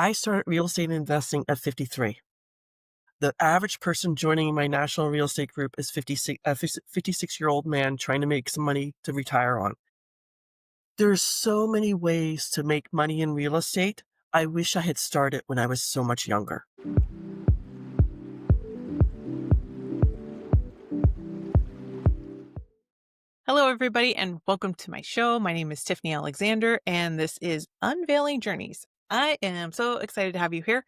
I started real estate investing at 53. The average person joining my national real estate group is 56-year-old man trying to make some money to retire on. There's so many ways to make money in real estate. I wish I had started when I was so much younger. Hello, everybody, and welcome to my show. My name is Tiffany Alexander, and this is Unveiling Journeys. I am so excited to have you here.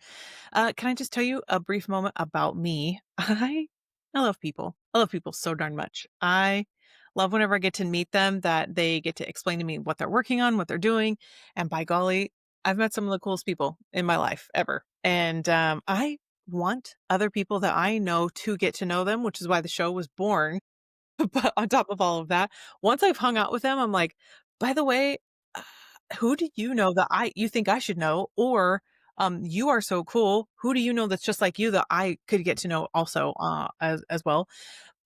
Can I just tell you a brief moment about me? I love people. I love people so darn much. I love whenever I get to meet them that they get to explain to me what they're working on, what they're doing, and by golly, I've met some of the coolest people in my life ever. And I want other people that I know to get to know them, which is why the show was born. But on top of all of that, once I've hung out with them, I'm like, "By the way, uh, who do you know that you think I should know?" Or, "You are so cool. Who do you know that's just like you that I could get to know also, as well?"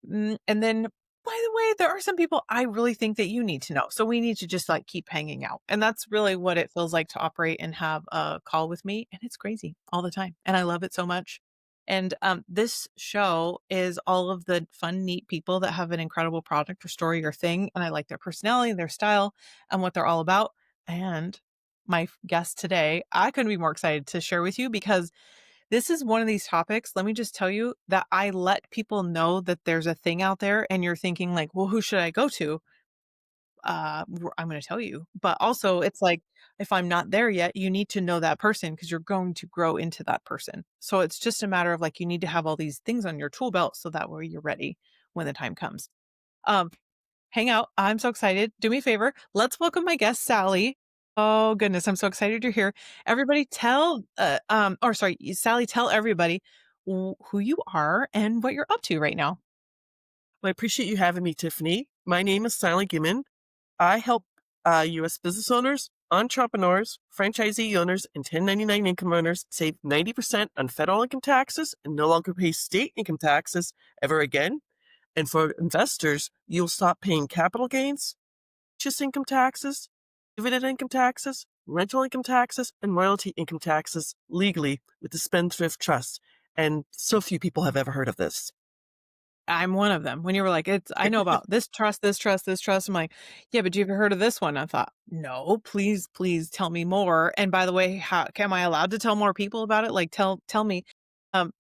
And then, by the way, there are some people I really think that you need to know. So we need to just like keep hanging out. And that's really what it feels like to operate and have a call with me. And it's crazy all the time. And I love it so much. And this show is all of the fun, neat people that have an incredible product or story or thing. And I like their personality, their style, and what they're all about. And my guest today, I couldn't be more excited to share with you because this is one of these topics, let me just tell you that I let people know that there's a thing out there and you're thinking like, "Well, who should I go to?" I'm gonna tell you. But also it's like, if I'm not there yet, you need to know that person because you're going to grow into that person. So it's just a matter of like, you need to have all these things on your tool belt so that way you're ready when the time comes. Um, Hang out. I'm so excited. Do me a favor. Let's welcome my guest, Sally. Oh goodness, I'm so excited you're here. Everybody tell or sorry, Sally, tell everybody who you are and what you're up to right now. Well, I appreciate you having me, Tiffany. My name is Gimon. I help U.S. business owners, entrepreneurs, franchisee owners, and 1099 income earners save 90% on federal income taxes and no longer pay state income taxes ever again. And for investors, you'll stop paying capital gains, purchase income taxes, dividend income taxes, rental income taxes, and royalty income taxes legally with the Spendthrift Trust. And so few people have ever heard of this. I'm one of them. When you were like, it's I know about this trust, this trust, this trust. I'm like, yeah, but you ever heard of this one? I thought, no, please, please tell me more. And by the way, how am I allowed to tell more people about it? Like tell me.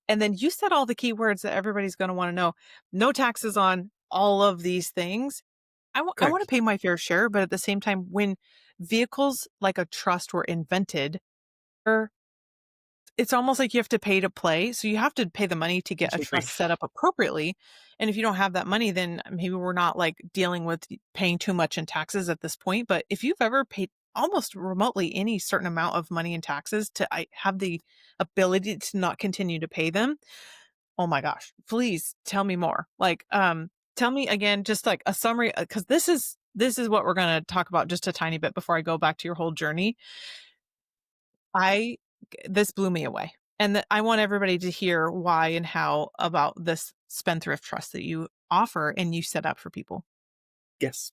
And then you said all the key words that everybody's going to want to know. No taxes on all of these things. I want to Correct. pay my fair share, but at the same time, when vehicles like a trust were invented, it's almost like you have to pay to play. So you have to pay the money to get a I agree. trust set up appropriately. And if you don't have that money, then maybe we're not like dealing with paying too much in taxes at this point. But if you've ever paid almost remotely any certain amount of money in taxes to have the ability to not continue to pay them, oh my gosh, please tell me more. Like, tell me again, just like a summary, because this is what we're going to talk about just a tiny bit before I go back to your whole journey. I This blew me away. And I want everybody to hear why and how about this spendthrift trust that you offer and you set up for people. Yes.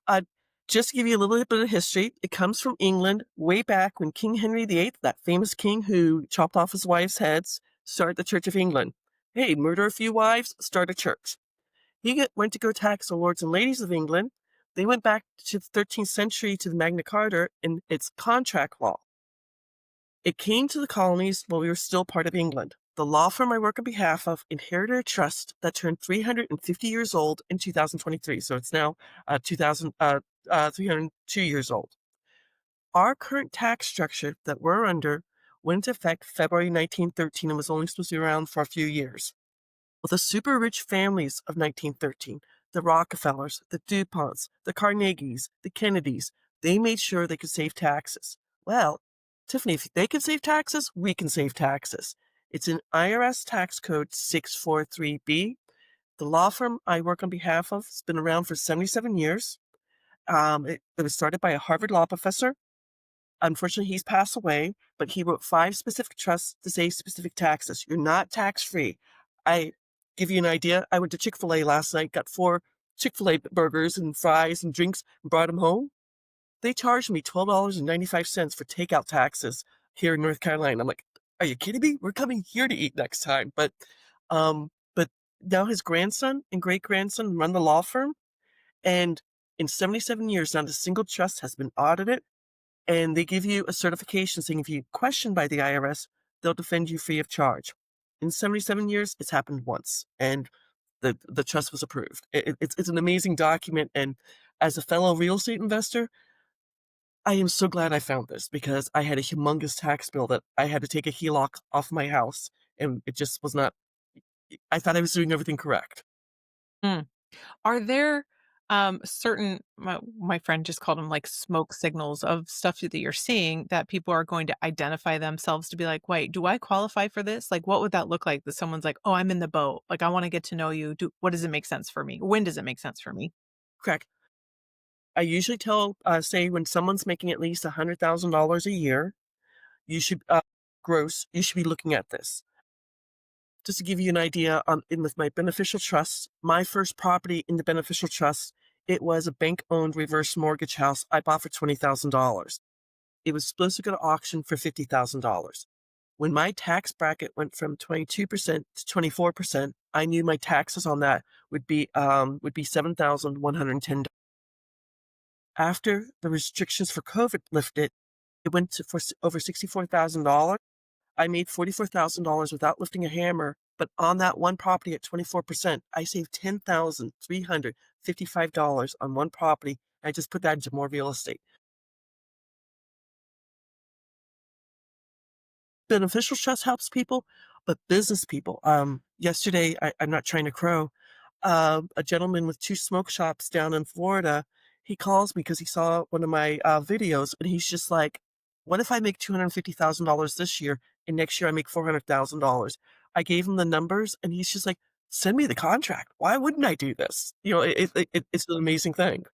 Uh, just to give you a little bit of history, it comes from England way back when King Henry VIII, that famous king who chopped off his wives' heads, started the Church of England. Hey, murder a few wives, start a church. Went to go tax the lords and ladies of England. They went back to the 13th century to the Magna Carta and its contract law. It came to the colonies while we were still part of England. The law firm I work on behalf of inherited a trust that turned 350 years old in 2023. So it's now 302 years old. Our current tax structure that we're under went into effect February 1913 and was only supposed to be around for a few years. Well, the super rich families of 1913, the Rockefellers, the DuPonts, the Carnegies, the Kennedys, they made sure they could save taxes. Well, Tiffany, if they can save taxes, we can save taxes. It's in IRS tax code 643B. The law firm I work on behalf of has been around for 77 years. It was started by a Harvard law professor. Unfortunately, he's passed away, but he wrote 5 specific trusts to save specific taxes. You're not tax-free. I give you an idea. I went to Chick-fil-A last night, got 4 Chick-fil-A burgers and fries and drinks and brought them home. They charged me $12.95 for takeout taxes. here in North Carolina. I'm like, "Are you kidding me? We're coming here to eat next time." But now his grandson and great-grandson run the law firm, and in 77 years, not a single trust has been audited, and they give you a certification saying if you questioned by the IRS, they'll defend you free of charge. In 77 years, it's happened once, and the trust was approved. It's an amazing document, and as a fellow real estate investor, I am so glad I found this because I had a humongous tax bill that I had to take a HELOC off my house, and it just was not. I thought I was doing everything correct. Mm. Are there, certain my friend just called them, like, smoke signals of stuff that you're seeing that people are going to identify themselves to be like, "Wait, do I qualify for this?" Like, what would that look like that someone's like, "Oh, I'm in the boat. Like, I wanna get to know you. Do what does it make sense for me? When does it make sense for me?" Correct. I usually say when someone's making at least $100,000 a year, you should gross. You should be looking at this. Just to give you an idea, in with my beneficial trust, my first property in the beneficial trust, it was a bank-owned reverse mortgage house I bought for $20,000. It was supposed to go to auction for $50,000. When my tax bracket went from 22% to 24%, I knew my taxes on that would be $7,110. After the restrictions for COVID lifted, it went to over $64,000. I made $44,000 without lifting a hammer, but on that one property at 24%, I saved $10,355 on one property. I just put that into more real estate. Beneficial trust helps people, but business people. Yesterday, I'm not trying to crow. A gentleman with two smoke shops down in Florida, he calls me because he saw one of my videos, and he's just like, "What if I make $250,000 this year, and next year I make $400,000?" I gave him the numbers, and he's just like, "Send me the contract. Why wouldn't I do this?" It's an amazing thing.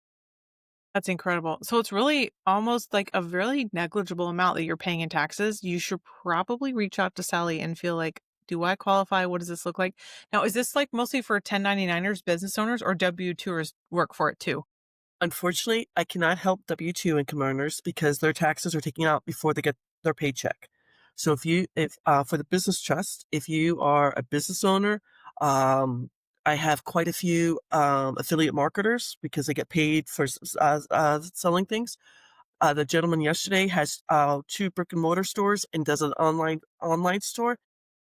That's incredible. So it's really almost like a really negligible amount that you're paying in taxes. You should probably reach out to Sally and feel like, do I qualify? What does this look like? Now, is this like mostly for 1099ers, business owners, or W-2ers work for it too? Unfortunately, I cannot help W-2 income earners because their taxes are taken out before they get their paycheck. So if for the business trust, if you are a business owner, I have quite a few affiliate marketers because they get paid for selling things. The gentleman yesterday has 2 brick and mortar stores and does an online store,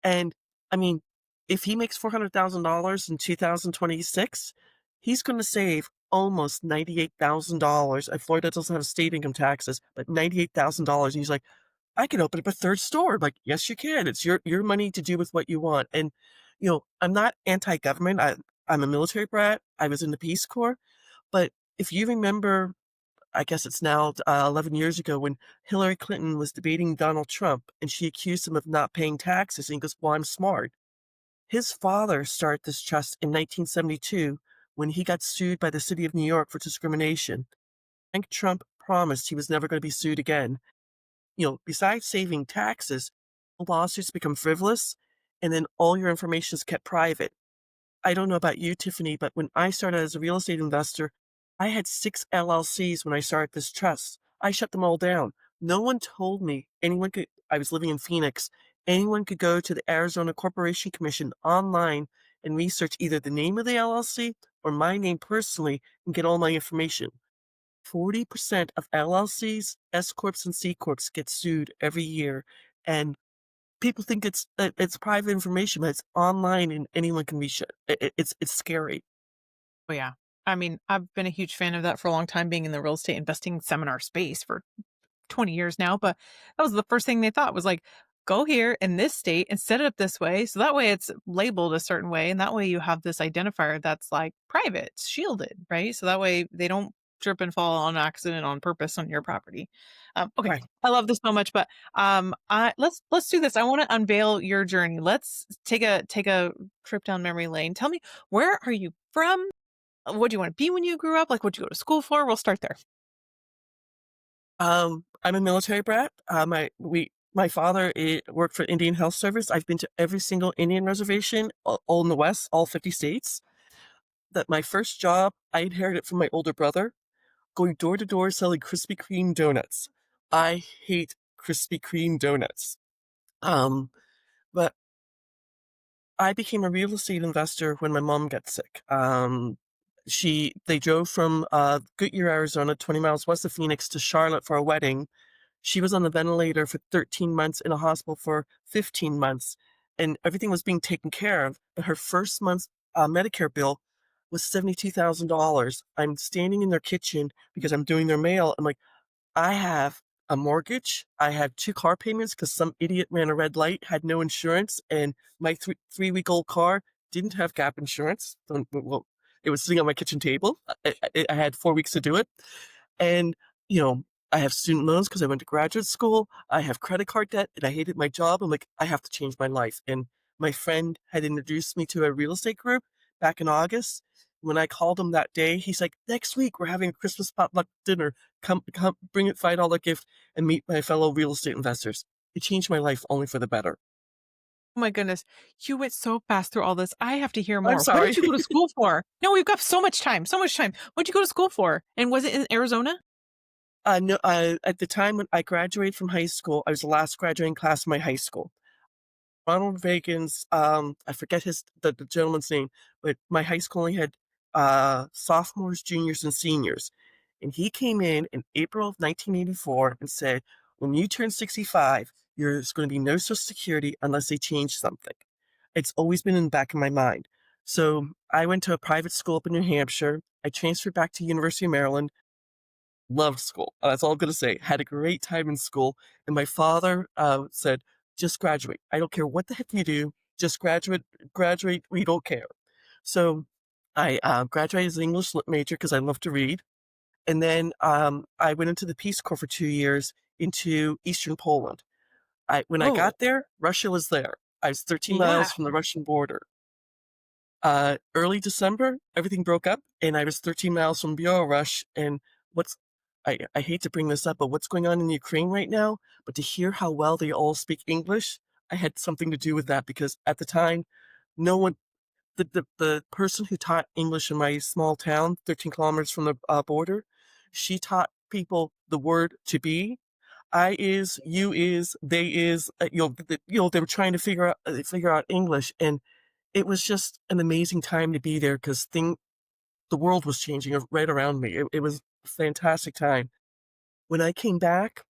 and, I mean, if he makes $400,000 in 2026, he's gonna save almost $98,000, and Florida doesn't have state income taxes, but $98,000, and he's like, "I can open up a 3rd store." I'm like, "Yes, you can. It's your money to do with what you want." And, I'm not anti-government. I'm a military brat. I was in the Peace Corps, but if you remember, I guess it's now 11 years ago when Hillary Clinton was debating Donald Trump and she accused him of not paying taxes. And he goes, "Well, I'm smart." His father started this trust in 1972 when he got sued by the city of New York for discrimination. And Trump promised he was never going to be sued again. Besides saving taxes, lawsuits become frivolous and then all your information is kept private. I don't know about you, Tiffany, but when I started as a real estate investor, I had 6 LLCs when I started this trust. I shut them all down. No one told me anyone could. I was living in Phoenix. Anyone could go to the Arizona Corporation Commission online and research either the name of the LLC or my name personally and get all my information. 40% of LLCs, S corps, and C corps get sued every year, and people think it's private information, but it's online and anyone can reach it. It's scary. Oh, yeah. I mean, I've been a huge fan of that for a long time, being in the real estate investing seminar space for 20 years now, but that was the first thing they thought was like, go here in this state and set it up this way. So that way it's labeled a certain way. And that way you have this identifier that's like private, it's shielded, right? So that way they don't trip and fall on accident on purpose on your property. Okay. Right. I love this so much, but let's do this. I want to unveil your journey. Let's take a trip down memory lane. Tell me, where are you from? What do you want to be when you grew up? Like, what you go to school for? We'll start there. I'm a military brat. My father worked for Indian Health Service. I've been to every single Indian reservation, all in the West, all 50 states. That my first job, I inherited from my older brother, going door to door selling Krispy Kreme donuts. I hate Krispy Kreme donuts. Um, but I became a real estate investor when my mom got sick. They drove from Goodyear, Arizona, 20 miles west of Phoenix, to Charlotte for a wedding. She was on the ventilator for 13 months, in a hospital for 15 months, and everything was being taken care of. But her first month's Medicare bill was $72,000. I'm standing in their kitchen because I'm doing their mail. I'm like, I have a mortgage. I have 2 car payments because some idiot ran a red light, had no insurance, and my 3-week-old car didn't have gap insurance. Well, it was sitting on my kitchen table. I had 4 weeks to do it. And, you know, I have student loans because I went to graduate school. I have credit card debt, and I hated my job. I'm like, I have to change my life. And my friend had introduced me to a real estate group back in August. When I called him that day, he's like, next week we're having a Christmas potluck dinner. Come, bring a $5 gift and meet my fellow real estate investors. It changed my life only for the better. Oh my goodness. You went so fast through all this. I have to hear I'm more. What sorry. did you go to school for? No, we've got so much time, so much time. What did you go to school for? And was it in Arizona? No, at the time when I graduated from high school, I was the last graduating class of my high school. Ronald Reagan's, I forget the gentleman's name, but my high school only had sophomores, juniors, and seniors. And he came in April of 1984 and said, when you turn 65, there's going to be no Social Security unless they change something. It's always been in the back of my mind. So I went to a private school up in New Hampshire. I transferred back to University of Maryland. Loved school. That's all I'm gonna say. Had a great time in school, and my father said, "Just graduate. I don't care what the heck you do. Just graduate. Graduate. We don't care." So I graduated as an English lit major because I love to read, and then I went into the Peace Corps for 2 years into Eastern Poland. When I Oh, got there, Russia was there. I was 13 yeah. miles from the Russian border. Early December, everything broke up, and I was 13 miles from Belarus. And what's I hate to bring this up, but what's going on in Ukraine right now? But to hear how well they all speak English, I had something to do with that because at the time, no one, the person who taught English in my small town, 13 kilometers from the border, she taught people the word to be. I is, you is, they is. They were trying to figure out English, and it was just an amazing time to be there because the world was changing right around me. It was a fantastic time. When I came back,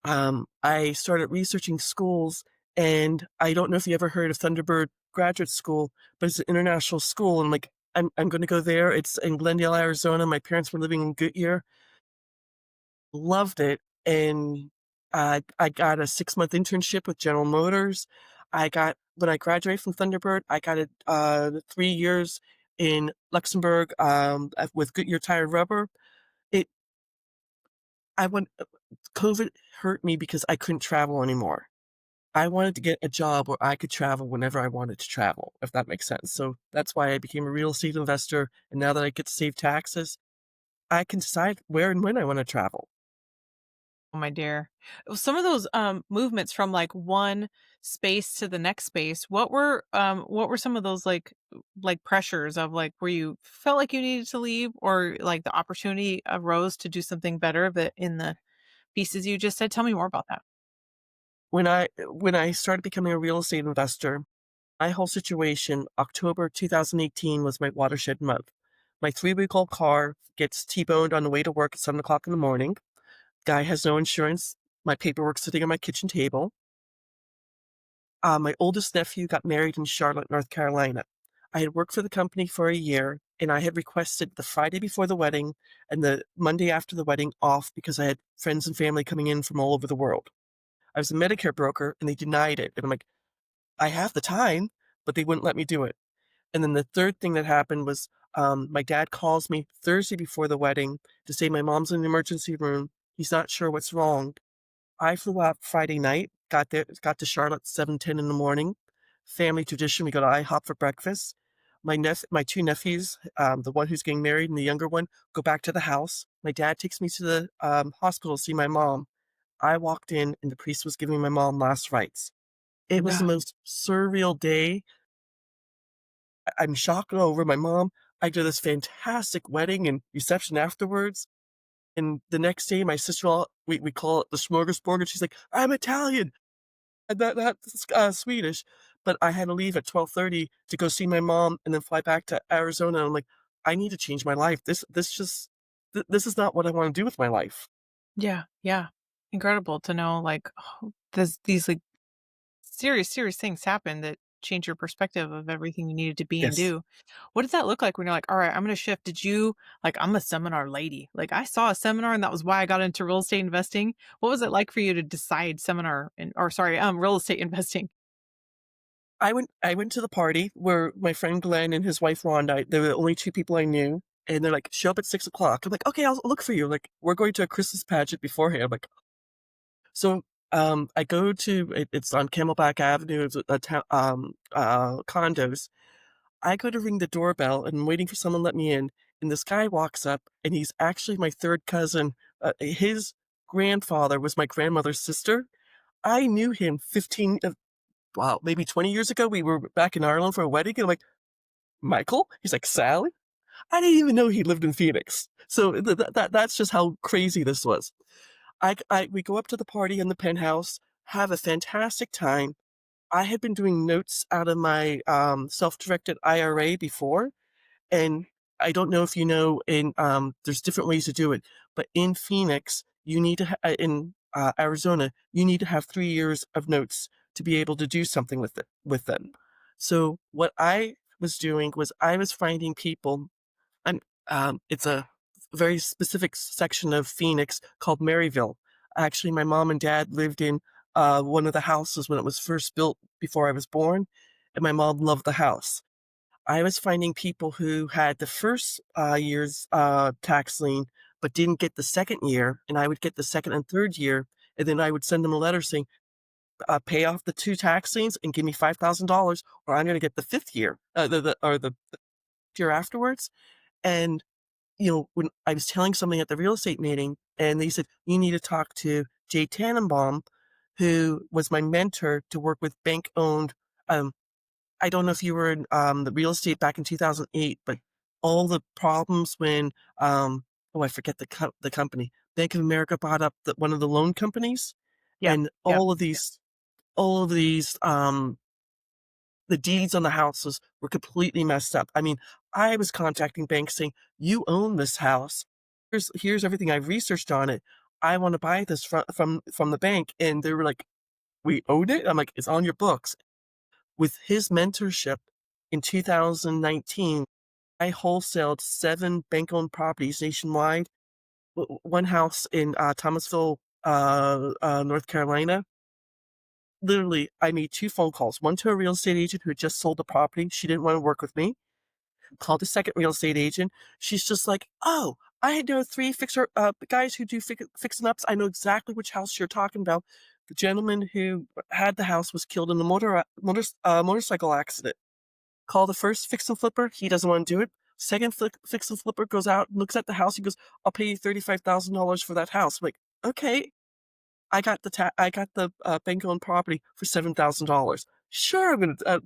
I started researching schools, and I don't know if you ever heard of Thunderbird Graduate School, but it's an international school, and like I'm going to go there. It's in Glendale, Arizona. My parents were living in Goodyear. Loved it, and I got a 6-month internship with General Motors. I got When I graduated from Thunderbird, I got 3 years in Luxembourg, with Goodyear Tire Rubber. It I went COVID hurt me because I couldn't travel anymore. I wanted to get a job where I could travel whenever I wanted to travel, if that makes sense. So that's why I became a real estate investor, and now that I get to save taxes, I can decide where and when I wanna travel. Oh, my dear. Some of those movements from like one space to the next space, what were some of those like pressures of like where you felt like you needed to leave or like the opportunity arose to do something better that in the pieces you just said? Tell me more about that. When I started becoming a real estate investor, my whole situation, October 2018 was my watershed month. My 3-week-old car gets T-boned on the way to work at 7 o'clock in the morning. Guy has no insurance. My paperwork sitting on my kitchen table. My oldest nephew got married in Charlotte, North Carolina. I had worked for the company for a year, and I had requested the Friday before the wedding and the Monday after the wedding off because I had friends and family coming in from all over the world. I was a Medicare broker, and they denied it. And I'm like, I have the time, but they wouldn't let me do it. And then the third thing that happened was my dad calls me Thursday before the wedding to say my mom's in the emergency room. He's not sure what's wrong. I flew out Friday night, got to Charlotte 7:10 in the morning. Family tradition, we go to IHOP for breakfast. My 2 nephews, the one who's getting married and the younger one, go back to the house. My dad takes me to the hospital to see my mom. I walked in and the priest was giving my mom last rites. It was the Yeah. most surreal day. I'm shocked over my mom. I did this fantastic wedding and reception afterwards. And the next day, my sister-in-law, we call it the smorgasbord, and she's like, "I'm Italian." And that's, Swedish, but I had to leave at 12:30 to go see my mom and then fly back to Arizona. I'm like, "I need to change my life. This is not what I wanna do with my life." Yeah, yeah. Incredible to know, like, this these, like, serious, serious things happen that change your perspective of everything you needed to be and Yes. do. What did that look like when you're like, "Alright, I'm gonna shift?" Did you like, I'm a seminar lady. Like, I saw a seminar, and that was why I got into real estate investing. What was it like for you to decide seminar and or sorry, real estate investing? I went to the party where my friend Glenn and his wife Rhonda, they were the only 2 people I knew, and they're like, "Show up at 6 o'clock." I'm like, "Okay, I'll look for you." Like, "We're going to a Christmas pageant beforehand." I'm like, so, I go to it's on Camelback Avenue, it's a condos. I go to ring the doorbell, and I'm waiting for someone to let me in, and this guy walks up, and he's actually my 3rd cousin. His grandfather was my grandmother's sister. I knew him 15 wow, maybe 20 years ago. We were back in Ireland for a wedding, and I'm like, "Michael?" He's like, "Sally?" I didn't even know he lived in Phoenix. So that's just how crazy this was. We go up to the party in the penthouse, have a fantastic time. I had been doing notes out of my, self-directed IRA before, and I don't know if you know, there's different ways to do it, but in Phoenix, you need to in, Arizona, you need to have 3 years of notes to be able to do something with them. So, what I was doing was I was finding people. It's a very specific section of Phoenix called Maryville. Actually, my mom and dad lived in, one of the houses when it was first built before I was born, and my mom loved the house. I was finding people who had the first, year's, tax lien, but didn't get the second year, and I would get the second and third year, and then I would send them a letter saying, "Pay off the 2 tax liens and give me $5,000, or I'm gonna get the 5th year, the year afterwards." And, when I was telling something at the real estate meeting, and they said, "You need to talk to Jay Tannenbaum," who was my mentor to work with bank-owned, um I don't know if you were in, the real estate back in 2008, but all the problems when, I forget the company. Bank of America bought up one of the loan companies, Yep, and yep. the deeds on the houses were completely messed up. I mean, I was contacting banks saying, "You own this house. Here's everything I've researched on it. I wanna buy this from the bank," and they were like, "We own it?" I'm like, "It's on your books." With his mentorship in 2019, I wholesaled 7 bank-owned properties nationwide. One house in, Thomasville, North Carolina. Literally, I made 2 phone calls, one to a real estate agent who had just sold the property. She didn't wanna work with me. Called the second real estate agent. She's just like, "Oh, I know 3 guys who do fixing ups. I know exactly which house you're talking about. The gentleman who had the house was killed in a motorcycle accident." Call the first fix and flipper, he doesn't wanna do it. Second fix and flipper goes out, looks at the house, he goes, "I'll pay you $35,000 for that house." I'm like, "Okay." I got the, bank-owned property for $7,000. Sure,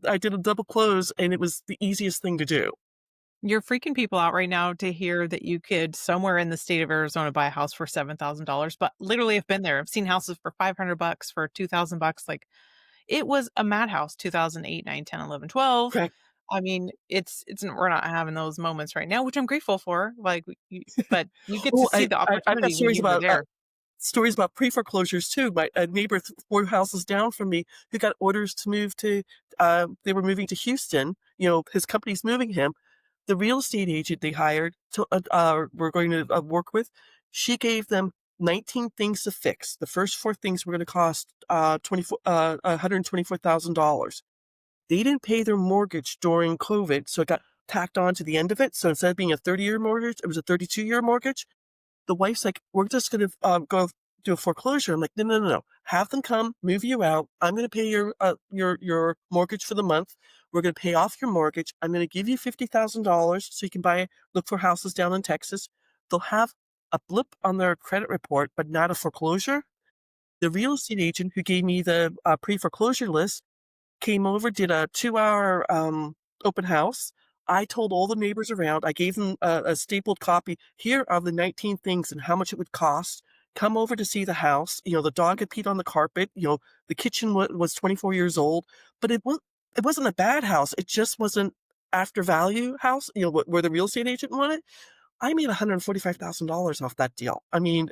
I did a double close, and it was the easiest thing to do. You're freaking people out right now to hear that you could somewhere in the state of Arizona buy a house for $7,000, but literally I've been there. I've seen houses for $500, for $2,000, like, it was a madhouse, 2008, 9, 10, 11, 12. Correct. I mean, it's we're not having those moments right now, which I'm grateful for, like, you but you get to Oh, see the I've got opportunity when you were there. stories about pre-foreclosures too. My a neighbor 4 houses down from me who got orders to move to, they were moving to Houston, his company's moving him. The real estate agent they hired to, were going to, work with, she gave them 19 things to fix. The first 4 things were gonna cost, $124,000. They didn't pay their mortgage during COVID, so it got tacked on to the end of it. So instead of being a 30-year mortgage, it was a 32-year mortgage. The wife's like, "We're just gonna, go do a foreclosure." I'm like, "No, no, no, no. Have them come, move you out. I'm gonna pay your mortgage for the month. We're gonna pay off your mortgage. I'm gonna give you $50,000 so you can look for houses down in Texas." They'll have a blip on their credit report, but not a foreclosure. The real estate agent who gave me the, pre-foreclosure list came over, did a 2-hour, open house. I told all the neighbors around, I gave them a stapled copy. Here are the 19 things and how much it would cost. Come over to see the house. The dog had peed on the carpet. The kitchen was 24 years old, but it wasn't a bad house. It just wasn't after value house, where the real estate agent wanted. I made $145,000 off that deal. I mean,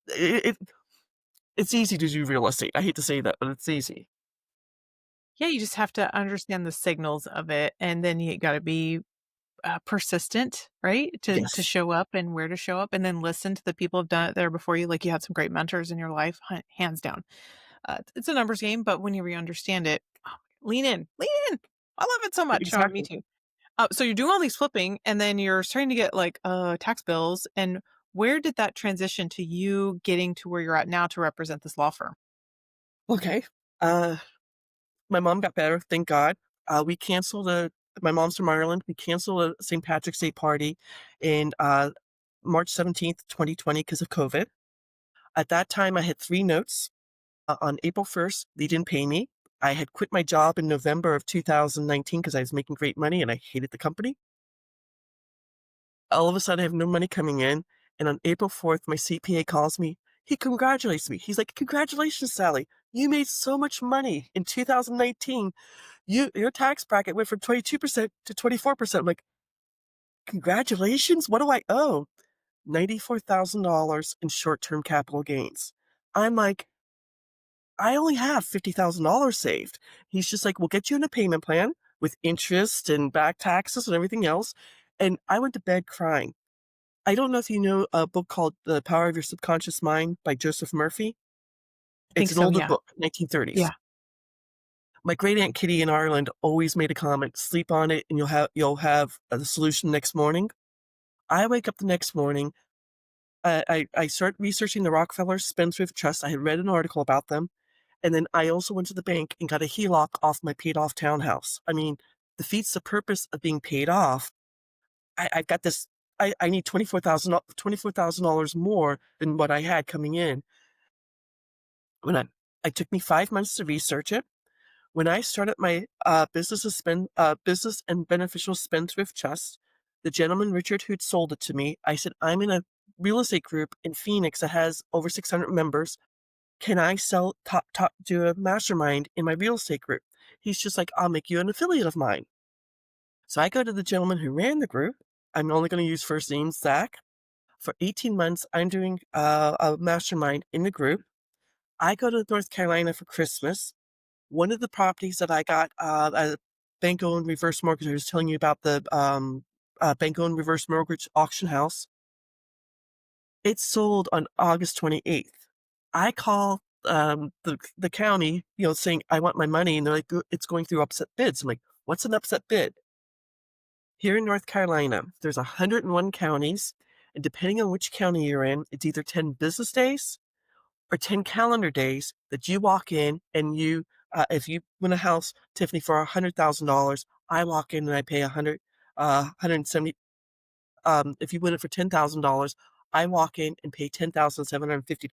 it, it's easy to do real estate. I hate to say that, but it's easy. Yeah, you just have to understand the signals of it, and then you gotta be, persistent, right? To Yes, show up and where to show up, and then listen to the people who've done it there before you, like, you had some great mentors in your life, hands down. It's a numbers game, but when you understand it, oh, lean in, lean in. I love it so much. Oh, me exactly. too. So you're doing all these flipping, and then you're starting to get, like, tax bills, and where did that transition to you getting to where you're at now to represent this law firm? Okay. Uh, my mom got better, thank God. We canceled my mom's from Ireland. We canceled a St. Patrick's Day party in March 17th, 2020, because of COVID. At that time, I had three notes. On April 1st, they didn't pay me. I had quit my job in November of 2019 because I was making great money and I hated the company. All of a sudden, I have no money coming in. And on April 4th, my CPA calls me. He congratulates me. He's like, "Congratulations, Sally. You made so much money in 2019. Your tax bracket went from 22% to 24%. I'm like, "Congratulations? What do I owe?" $94,000 in short-term capital gains. I'm like, "I only have $50,000 saved." He's just like, "We'll get you in a payment plan with interest and back taxes and everything else." And I went to bed crying. I don't know if you know a book called The Power of Your Subconscious Mind by Joseph Murphy. I It's think an so, older yeah. book, 1930s. Yeah. My great aunt Kitty in Ireland always made a comment, "Sleep on it and you'll have the solution next morning." I wake up the next morning. I start researching the Rockefeller Spendthrift Trust. I had read an article about them, and then I also went to the bank and got a HELOC off my paid-off townhouse. I mean, defeats the purpose of being paid off. I got this. I need $24,000 more than what I had coming in. When it took me 5 months to research it. When I started my business and beneficial spendthrift trust, the gentleman Richard who'd sold it to me, I said, "I'm in a real estate group in Phoenix that has over 600 members. Can I do a mastermind in my real estate group?" He's just like, "I'll make you an affiliate of mine." So I go to the gentleman who ran the group. I'm only going to use first name, Zach. For 18 months, I'm doing a mastermind in the group. I go to North Carolina for Christmas. One of the properties that I got a bank-owned reverse mortgage. I was telling you about the bank-owned reverse mortgage auction house. It sold on August 28th. I call the county, saying I want my money, and they're like, It's going through upset bids." I'm like, "What's an upset bid?" Here in North Carolina, there's 101 counties, and depending on which county you're in, it's either 10 business days or 10 calendar days that you walk in and if you win a house, Tiffany, for $100,000, I walk in and I pay 170. If you win it for $10,000, I walk in and pay 10,750.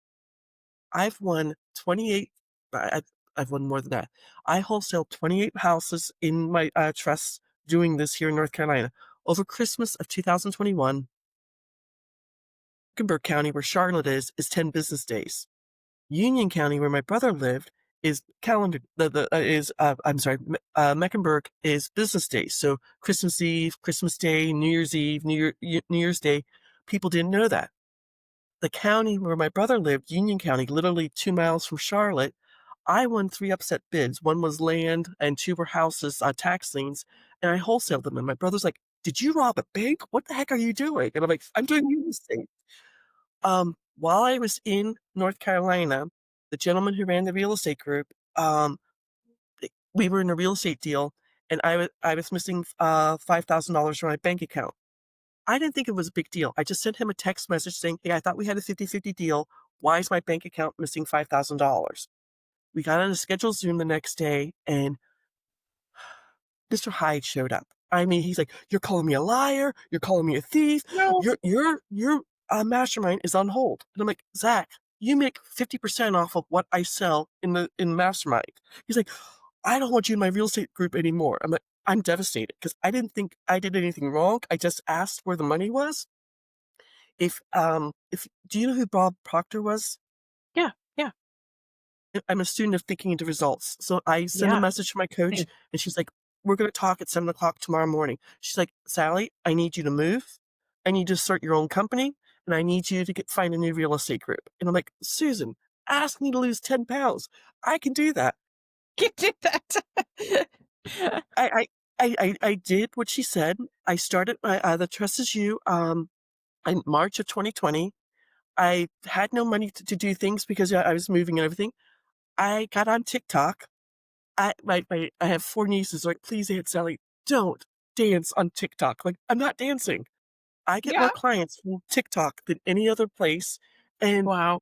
I've won 28. I've won more than that. I wholesale 28 houses in my trusts doing this here in North Carolina. Over Christmas of 2021, Mecklenburg County, where Charlotte is 10 business days. Union County, where my brother lived, is calendar the is I'm sorry, Mecklenburg is business days. So Christmas Eve, Christmas Day, New Year's Eve, New Year's Day. People didn't know that. The county where my brother lived, Union County, literally 2 miles from Charlotte, I won three upset bids. One was land and two were houses, tax liens, and I wholesaled them. And my brother's like, "Did you rob a bank? What the heck are you doing?" And I'm like, "I'm doing real estate." While I was in North Carolina, the gentleman who ran the real estate group, we were in a real estate deal, and I was missing $5,000 from my bank account. I didn't think it was a big deal. I just sent him a text message saying, "Hey, I thought we had a 50-50 deal. Why is my bank account missing $5,000?" We got on a scheduled Zoom the next day, and Mr. Hyde showed up. I mean, he's like, "You're calling me a liar. You're calling me a thief. No. Your mastermind is on hold." And I'm like, "Zach, you make 50% off of what I sell in the mastermind." He's like, "I don't want you in my real estate group anymore." I'm like, I'm devastated because I didn't think I did anything wrong. I just asked where the money was. If do you know who Bob Proctor was? Yeah, yeah, I'm a student of thinking into results. So I send a yeah. message to my coach Same. and she's like, we're going to talk at 7 o'clock tomorrow morning. She's like, Sally, I need you to move. I need you to start your own company and I need you to find a new real estate group. And I'm like, Susan, ask me to lose 10 pounds. I can do that. You did that. I, I did what she said. I started my, the trust is you, in March of 2020. I had no money to do things because I was moving and everything. I got on TikTok. I have 4 nieces, like, "Please, Aunt Sally, don't dance on TikTok." Like, I'm not dancing. I get more Yeah. clients from TikTok than any other place, and, Wow.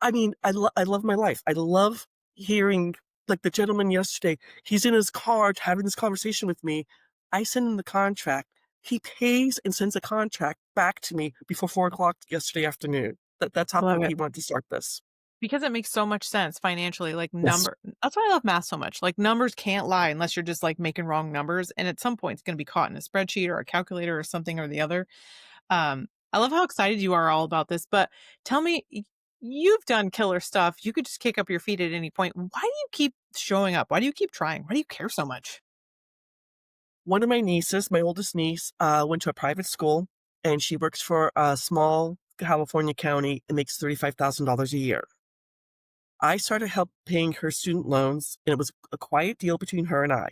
I mean, I love my life. I love hearing like, the gentleman yesterday, he's in his car having this conversation with me. I send him the contract. He pays and sends the contract back to me before 4 o'clock yesterday afternoon. That's how Love quick it. he wanted to start this. Because it makes so much sense financially, like, Yes. that's why I love math so much, like, numbers can't lie unless you're just, like, making wrong numbers, and at some point, it's gonna be caught in a spreadsheet or a calculator or something or the other. I love how excited you are all about this, but tell me, you've done killer stuff, you could just kick up your feet at any point. Why do you keep showing up? Why do you keep trying? Why do you care so much? One of my nieces, my oldest niece, went to a private school, and she works for a small California county and makes $35,000 a year. I started help paying her student loans, and it was a quiet deal between her and I.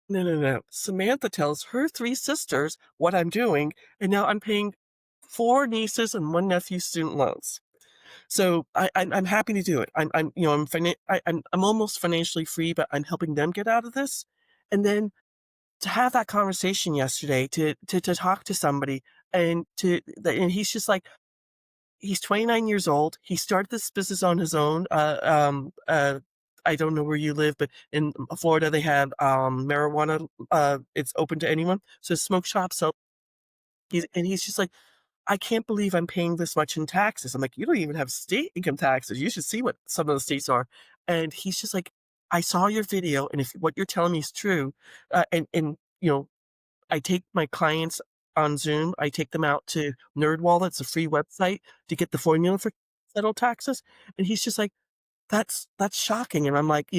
No, no, no. Samantha tells her 3 sisters what I'm doing, and now I'm paying 4 nieces and 1 nephew's student loans. So I'm happy to do it. I'm almost financially free, but I'm helping them get out of this. And then to have that conversation yesterday, to talk to somebody and he's just like, he's 29 years old. He started this business on his own. I don't know where you live, but in Florida, they have marijuana. It's open to anyone. So smoke shop. So he's just like, I can't believe I'm paying this much in taxes. I'm like, you don't even have state income taxes. You should see what some of the states are. And he's just like, I saw your video, and if what you're telling me is true, and I take my clients on Zoom. I take them out to NerdWallet, it's a free website, to get the formula for federal taxes, and he's just like, "That's shocking," and I'm like,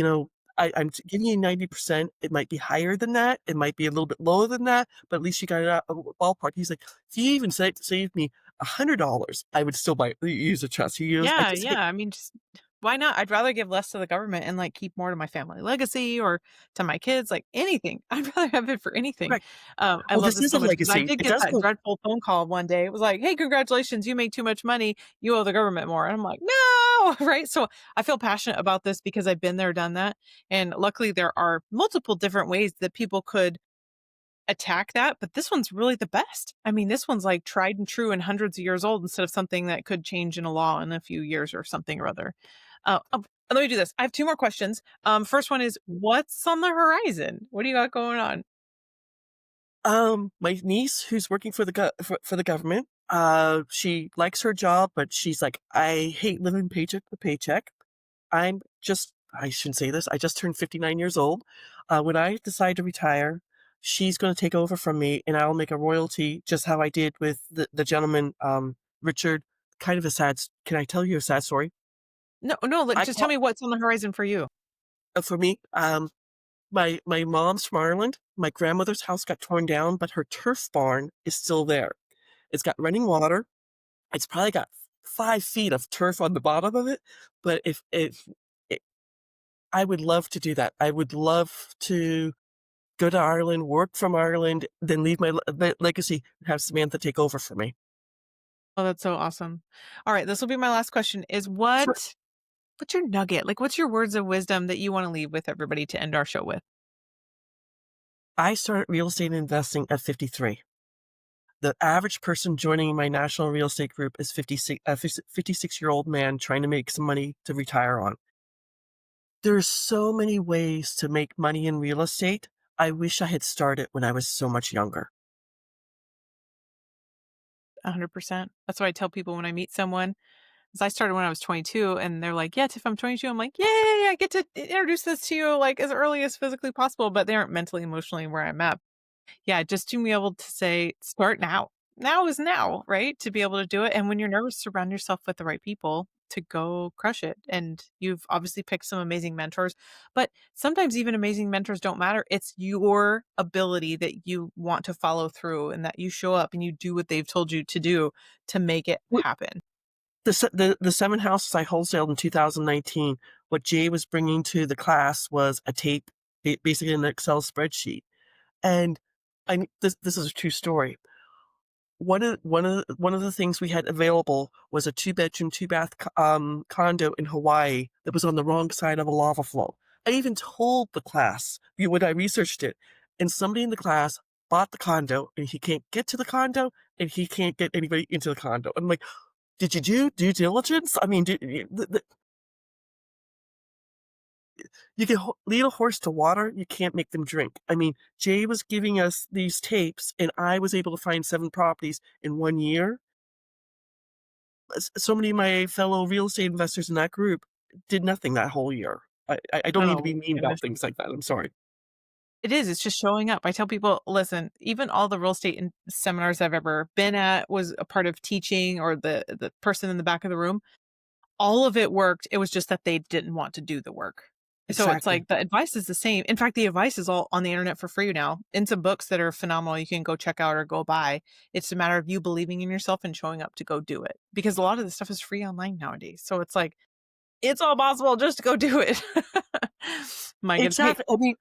I'm giving you 90%, it might be higher than that, it might be a little bit lower than that, but at least you got it out of the ballpark." He's like, "If you even saved me $100, I would still use a trust." He goes, "I Yeah, just hate." yeah. I mean, just why not? I'd rather give less to the government and like keep more to my family legacy or to my kids, like anything. I'd rather have it for anything. Correct. I Well, love this this is so a much because I legacy. did It get does that go. dreadful phone call one day. It was like, "Hey, congratulations, you make too much money. You owe the government more." And I'm like, "No!" Right? So I feel passionate about this because I've been there, done that, and luckily there are multiple different ways that people could attack that, but this one's really the best. I mean, this one's like tried and true and hundreds of years old instead of something that could change in a law in a few years or something or other. Let me do this. I have two more questions. First one is what's on the horizon? What do you got going on? My niece who's working for the government, she likes her job, but she's like, "I hate living paycheck to paycheck." I shouldn't say this, I just turned 59 years old. When I decide to retire, she's gonna take over from me, and I'll make a royalty just how I did with the gentleman, Richard. Kind of a can I tell you a sad story? No, no, I just tell call me what's on the horizon for you. for me, my mom's from Ireland. My grandmother's house got torn down, but her turf barn is still there. It's got running water. It's probably got 5 feet of turf on the bottom of it, but if I I would love to do that. I would love to go to Ireland, work from Ireland, then leave my legacy, and have Samantha take over for me. Oh, that's so awesome. All right, this will be my last question is Sure. what's your nugget? Like what's your words of wisdom that you want to leave with everybody to end our show with? I started real estate investing at 53. The average person joining my national real estate group is 56-year-old man trying to make some money to retire on. There's so many ways to make money in real estate. I wish I had started when I was so much younger. 100%. That's what I tell people when I meet someone. 'Cause I started when I was 22 and they're like, "Yeah, Tiff, I'm 22." I'm like, "Yay, I get to introduce this to you like as early as physically possible," but they aren't mentally, emotionally where I'm at. Yeah, just to be able to say, "Start now." Now is now, right? To be able to do it, and when you're nervous, surround yourself with the right people to go crush it, and you've obviously picked some amazing mentors, but sometimes even amazing mentors don't matter. It's your ability that you want to follow through and that you show up and you do what they've told you to do to make it W happen. the 7 houses I wholesaled in 2019, what Jay was bringing to the class was a tape, basically an Excel spreadsheet, and this is a true story. One of the things we had available was a two-bedroom, two-bath condo in Hawaii that was on the wrong side of a lava flow. I even told the class when I researched it, and somebody in the class bought the condo, and he can't get to the condo, and he can't get anybody into the condo. I'm like, "Did you do due diligence? I mean, you can lead a horse to water, you can't make them drink." I mean, Jay was giving us these tapes, and I was able to find 7 properties in 1 year. So many of my fellow real estate investors in that group did nothing that whole year. I don't mean to Oh be my mean about goodness. things like that, I'm sorry. It is, it's just showing up. I tell people, listen, even all the real estate seminars I've ever been at, was a part of teaching, or the person in the back of the room. All of it worked. It was just that they didn't want to do the work. So it's Exactly. like the advice is the same. In fact, the advice is all on the internet for free now, in some books that are phenomenal. You can go check out or go buy. It's a matter of you believing in yourself and showing up to go do it, because a lot of the stuff is free online nowadays. So it's like, it's all possible, just to go do it. My goodness. Hey, Exactly. I mean,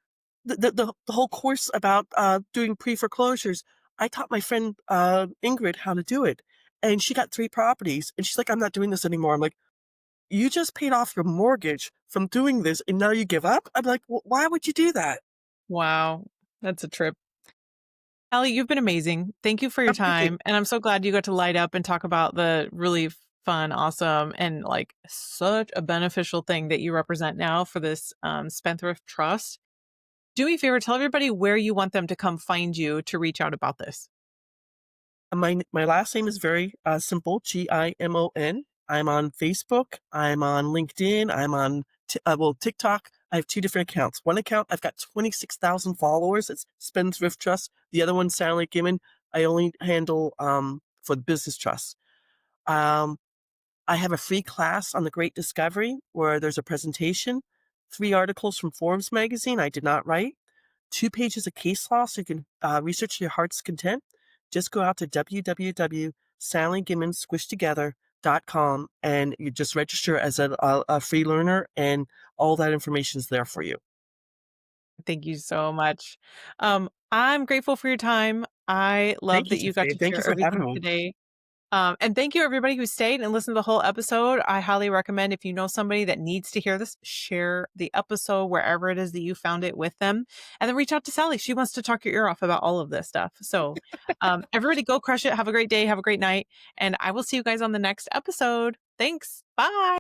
the whole course about, doing pre-foreclosures, I taught my friend, Ingrid how to do it, and she got 3 properties, and she's like, "I'm not doing this anymore." I'm like, "You just paid off your mortgage from doing this, and now you give up?" I'm like, Why would you do that?" wow, that's a trip. Allie, you've been amazing. Thank you for your Oh, thank you. time. And I'm so glad you got to light up and talk about the really fun, awesome, and like such a beneficial thing that you represent now for this Spendthrift Trust. Do me a favor, tell everybody where you want them to come find you to reach out about this. My last name is very, simple, Gimon. I'm on Facebook, I'm on LinkedIn, I'm on TikTok. I have 2 different accounts. One account, I've got 26,000 followers, it's Spendthrift Trust. The other one, sound like Gimon, I only handle, for the business trust. Um I have a free class on the Great Discovery where there's a presentation, 3 articles from Forbes magazine I did not write, 2 pages of case law so you can research to your heart's content. Just go out to www.sallygimmonsquishedtogether.com and you just register as a free learner, and all that information is there for you. Thank you so much. I'm grateful for your time. I love Thank you, that you got Tiffany. to Thank you share for having everything me. today. And thank you everybody who stayed and listened to the whole episode. I highly recommend, if you know somebody that needs to hear this, share the episode wherever it is that you found it with them. And then reach out to Sally. She wants to talk your ear off about all of this stuff. So everybody go crush it. Have a great day. Have a great night. And I will see you guys on the next episode. Thanks. Bye.